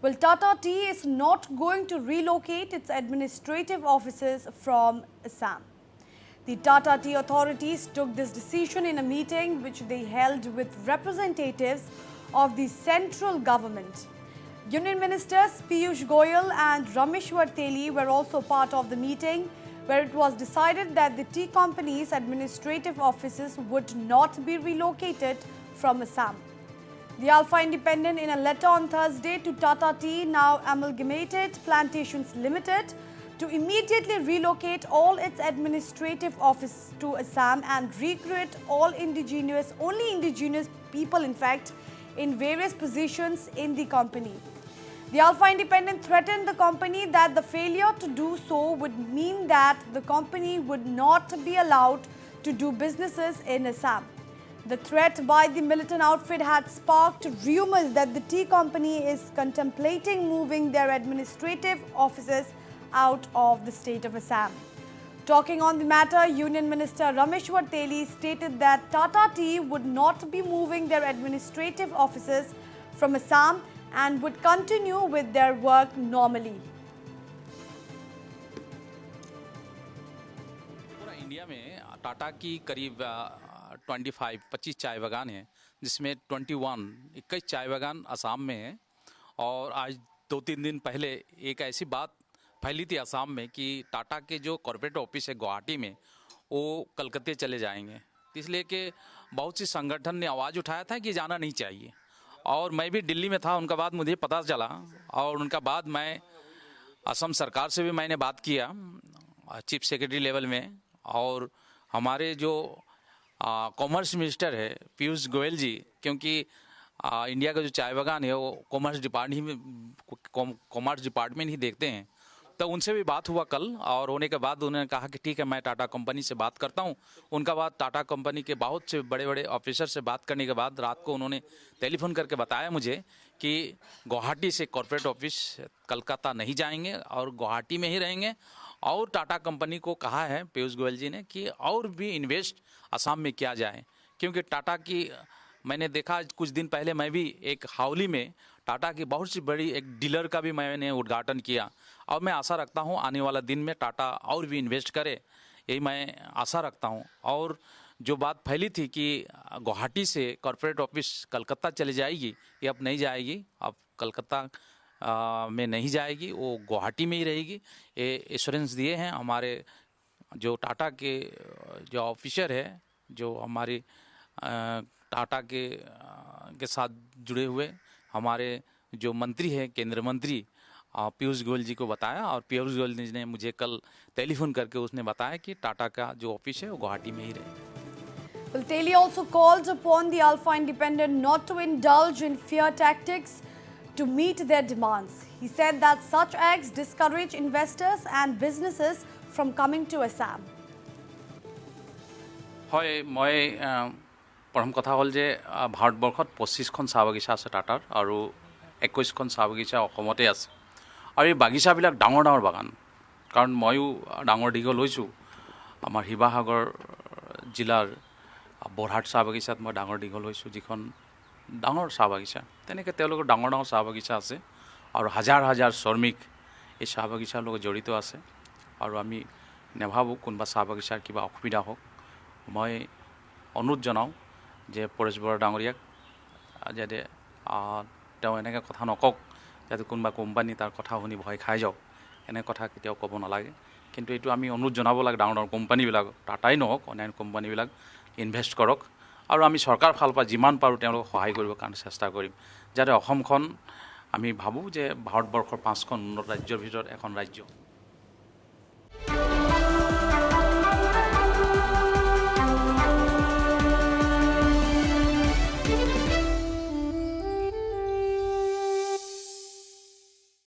Well, Tata Tea is not going to relocate its administrative offices from Assam. The Tata Tea authorities took this decision in a meeting which they held with representatives of the central government. Union Ministers Piyush Goyal and Rameshwar Teli were also part of the meeting, where it was decided that the tea company's administrative offices would not be relocated from Assam. The Alpha Independent, in a letter on Thursday to Tata Tea, now Amalgamated Plantations Limited, to immediately relocate all its administrative offices to Assam and recruit all only indigenous people, in fact, in various positions in the company. The Alpha Independent threatened the company that the failure to do so would mean that the company would not be allowed to do businesses in Assam. The threat by the militant outfit had sparked rumors that the tea company is contemplating moving their administrative offices out of the state of Assam. Talking on the matter, Union Minister Rameshwar Teli stated that Tata Tea would not be moving their administrative offices from Assam and would continue with their work normally. पूरा India में टाटा की करीब 25 चाय बागान हैं, जिसमें 21 चाय बागान असम में हैं। और आज 2-3 दिन पहले एक ऐसी बात फैली थी असम में कि टाटा के जो कॉर्पोरेट ऑफिस है गुवाहाटी में, वो कलकत्ते चले जाएंगे। इसलिए कि बहुत सी संगठन ने आवाज़ उठाया था कि जाना नहीं चाहिए, और मैं भी दिल्ली में था। उनका बाद मुझे पता चला, और उनका बाद मैं असम सरकार से भी मैंने बात किया चीफ सेक्रेटरी लेवल में। और हमारे जो कॉमर्स मिनिस्टर है पीयूष गोयल जी, क्योंकि इंडिया का जो चाय बागान है वो कॉमर्स डिपार्टमेंट ही देखते हैं, तो उनसे भी बात हुआ कल। और होने के बाद उन्होंने कहा कि ठीक है, मैं टाटा कंपनी से बात करता हूं। उनका बाद टाटा कंपनी के बहुत से बड़े बड़े ऑफिसर से बात करने के बाद रात को उन्होंने टेलीफोन करके बताया मुझे कि गुवाहाटी से कॉर्पोरेट ऑफिस कलकत्ता नहीं जाएंगे और गुवाहाटी में ही रहेंगे। और टाटा कंपनी को कहा है पीयूष गोयल जी ने कि और भी इन्वेस्ट असम में किया जाए, क्योंकि टाटा की मैंने देखा कुछ दिन पहले मैं भी एक हावली में टाटा की बहुत सी बड़ी एक डीलर का भी मैंने उद्घाटन किया। और मैं आशा रखता हूं आने वाला दिन में टाटा और भी इन्वेस्ट करे, यही मैं आशा रखता हूं। और जो बात फैली थी कि गुवाहाटी से कॉर्पोरेट ऑफिस कलकत्ता चली जाएगी, ये अब नहीं जाएगी। अब कलकत्ता में नहीं जाएगी, वो गुवाहाटी में ही रहेगी। ये एश्योरेंस दिए हैं हमारे जो टाटा के जो ऑफिसर है, जो हमारे टाटा के साथ जुड़े हुए हमारे जो मंत्री हैं, केंद्रीय मंत्री पीयूष गोयल जी को बताया। और पीयूष गोयल जी ने मुझे कल टेलीफोन करके उसने बताया कि टाटा का जो ऑफिस है वो गुवाहाटी में ही रहे। Well, Teli also called upon the Alpha Independent not to indulge in fear tactics to meet their demands. He said that such acts discourage investors and businesses from coming to Assam. হয়, মই প্ৰথম কথা হ'ল যে ভাৰতবৰ্ষত 25খন চাহ বাগিচা আছে টাটাৰ, আৰু 21খন চাহ বাগিচা অসমতে আছে। আৰু এই বাগিচাবিলাক ডাঙৰ ডাঙৰ বাগান, কাৰণ ময়ো ডাঙৰ দীঘল হৈছোঁ। আমাৰ শিৱসাগৰ জিলাৰ বৰহাট চাহ বাগিচাত মই ডাঙৰ দীঘল হৈছোঁ, যিখন ডাঙৰ চাহ বাগিচা। তেনেকৈ তেওঁলোকৰ ডাঙৰ ডাঙৰ চাহ বাগিচা আছে, আৰু হাজাৰ হাজাৰ শ্ৰমিক এই চাহ বাগিচাৰ লগত জড়িত আছে। আৰু আমি নেভাবোঁ কোনোবা চাহ বাগিচাৰ কিবা অসুবিধা হওক। মই অনুৰোধ জনাওঁ যে পৰেশ বৰা ডাঙৰীয়াক যাতে তেওঁ এনেকৈ কথা নকওক, যাতে কোনোবা কোম্পানী তাৰ কথা শুনি ভয় খাই যাওক, এনে কথা কেতিয়াও ক'ব নালাগে। কিন্তু এইটো আমি অনুৰোধ জনাব লাগে ডাঙৰ ডাঙৰ কোম্পানীবিলাকক, টাটাই নহওক অন্যান্য কোম্পানীবিলাক ইনভেষ্ট কৰক। আৰু আমি চৰকাৰ ফালৰ পৰা যিমান পাৰোঁ তেওঁলোকক সহায় কৰিবৰ কাৰণে চেষ্টা কৰিম, যাতে অসমখন আমি ভাবোঁ যে ভাৰতবৰ্ষৰ 5খন উন্নত ৰাজ্যৰ ভিতৰত এখন ৰাজ্য।